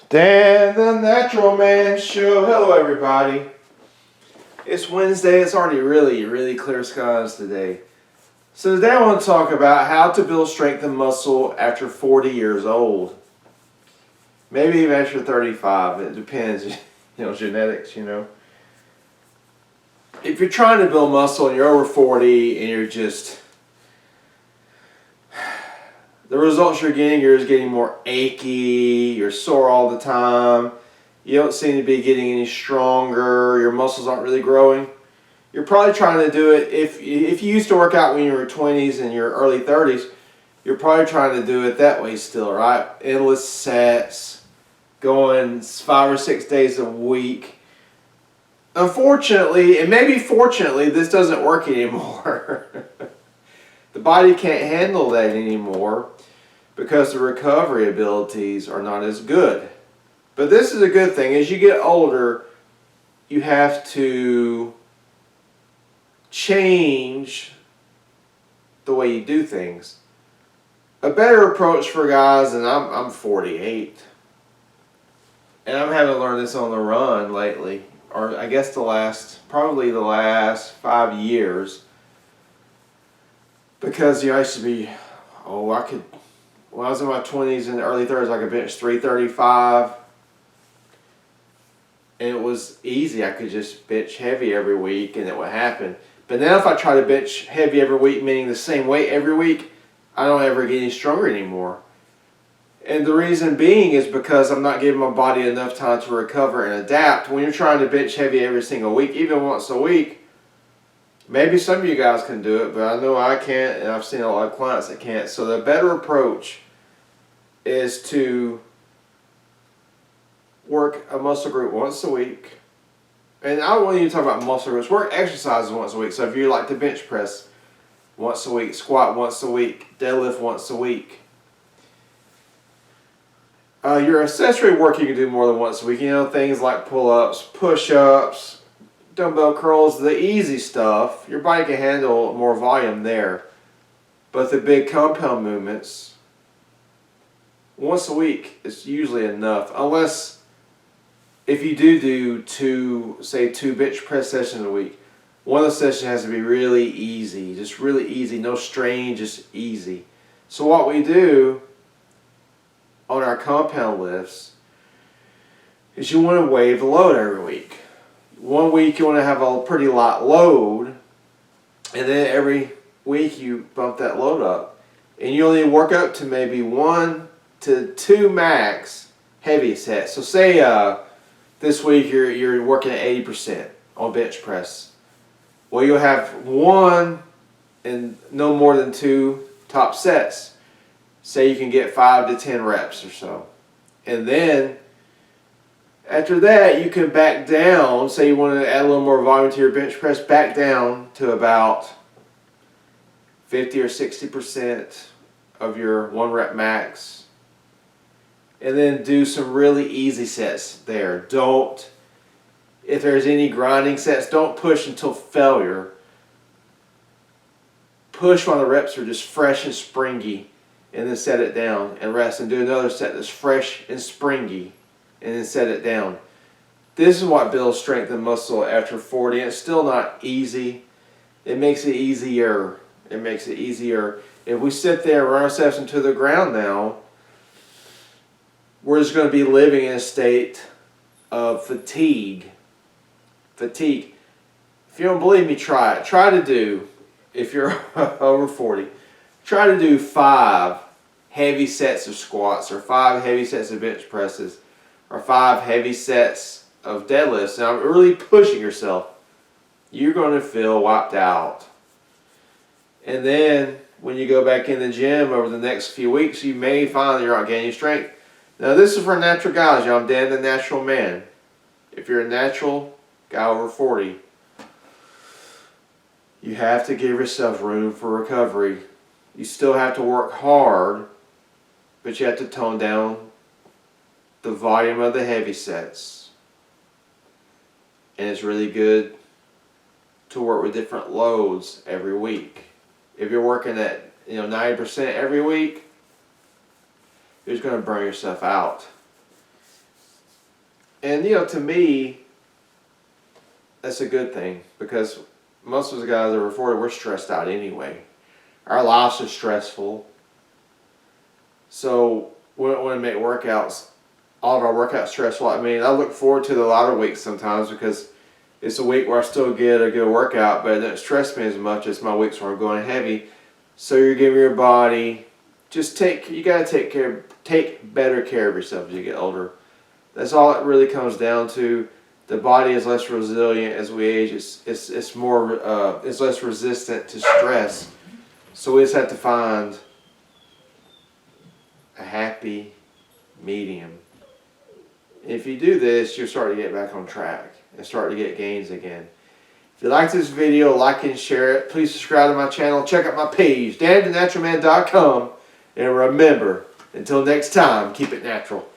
Dan the Natural Man Show. Hello, everybody. It's Wednesday. It's already really clear skies today. So today I want to talk about how to build strength and muscle after 40 years old. Maybe even after 35. It depends. Genetics, If you're trying to build muscle and you're over 40 and you're just... the results you're getting more achy, you're sore all the time, you don't seem to be getting any stronger, your muscles aren't really growing. You're probably trying to do it, if you used to work out when you were 20s and your early 30s, you're probably trying to do it that way still, right? Endless sets, going 5 or 6 days a week. Unfortunately, and maybe fortunately, this doesn't work anymore. The body can't handle that anymore because the recovery abilities are not as good. But this is a good thing. As you get older, you have to change the way you do things. A better approach for guys, and I'm 48, and I'm having to learn this on the run lately, or I guess probably the last 5 years. Because I used to be, when I was in my 20s and early 30s, I could bench 335. And it was easy. I could just bench heavy every week and it would happen. But now if I try to bench heavy every week, meaning the same weight every week, I don't ever get any stronger anymore. And the reason being is because I'm not giving my body enough time to recover and adapt. When you're trying to bench heavy every single week, even once a week, maybe some of you guys can do it, but I know I can't, and I've seen a lot of clients that can't. So the better approach is to work a muscle group once a week. And I don't want you to talk about muscle groups. Work exercises once a week. So if you like to bench press once a week, squat once a week, deadlift once a week. Your accessory work you can do more than once a week. Things like pull-ups, push-ups, dumbbell curls, the easy stuff. Your body can handle more volume there. But the big compound movements, once a week is usually enough. Unless if you do two bench press sessions a week, one of the sessions has to be really easy. Just really easy, no strain, just easy. So what we do on our compound lifts is you want to wave the load every week. 1 week you want to have a pretty light load, and then every week you bump that load up. And you only work up to maybe 1 to 2 max heavy sets. So say this week you're working at 80% on bench press. Well, you'll have 1 and no more than 2 top sets. Say you can get 5 to 10 reps or so. And then after that, you can back down. Say you want to add a little more volume to your bench press, back down to about 50 or 60% of your 1 rep max. And then do some really easy sets there. If there's any grinding sets, don't push until failure. Push while the reps are just fresh and springy, and then set it down and rest, and do another set that's fresh and springy, and then set it down. This is what builds strength and muscle after 40. It's still not easy. It makes it easier. It makes it easier. If we sit there and run ourselves into the ground now, we're just going to be living in a state of fatigue. Fatigue. If you don't believe me, try it. Try to do, if you're over 40, try to do 5 heavy sets of squats, or 5 heavy sets of bench presses, or 5 heavy sets of deadlifts. Now, really pushing yourself, you're going to feel wiped out. And then when you go back in the gym over the next few weeks, you may find that you're not gaining strength. Now, this is for natural guys. I'm Dan the Natural Man. If you're a natural guy over 40, you have to give yourself room for recovery. You still have to work hard, but you have to tone down the volume of the heavy sets. And it's really good to work with different loads every week. If you're working at 90% every week, you're just going to burn yourself out. And you know, to me, that's a good thing, because most of the guys over 40, we're stressed out anyway. Our lives are stressful. So we don't want to make workouts, all of our workouts stressful. I mean, I look forward to the lighter weeks sometimes because it's a week where I still get a good workout, but it doesn't stress me as much as my weeks where I'm going heavy. So you're giving your body, you gotta take better care of yourself as you get older. That's all it really comes down to. The body is less resilient as we age. It's less resistant to stress. So we just have to find a happy medium. If you do this, you'll start to get back on track and start to get gains again. If you like this video, like and share it. Please subscribe to my channel. Check out my page, danthenaturalman.com. And remember, until next time, keep it natural.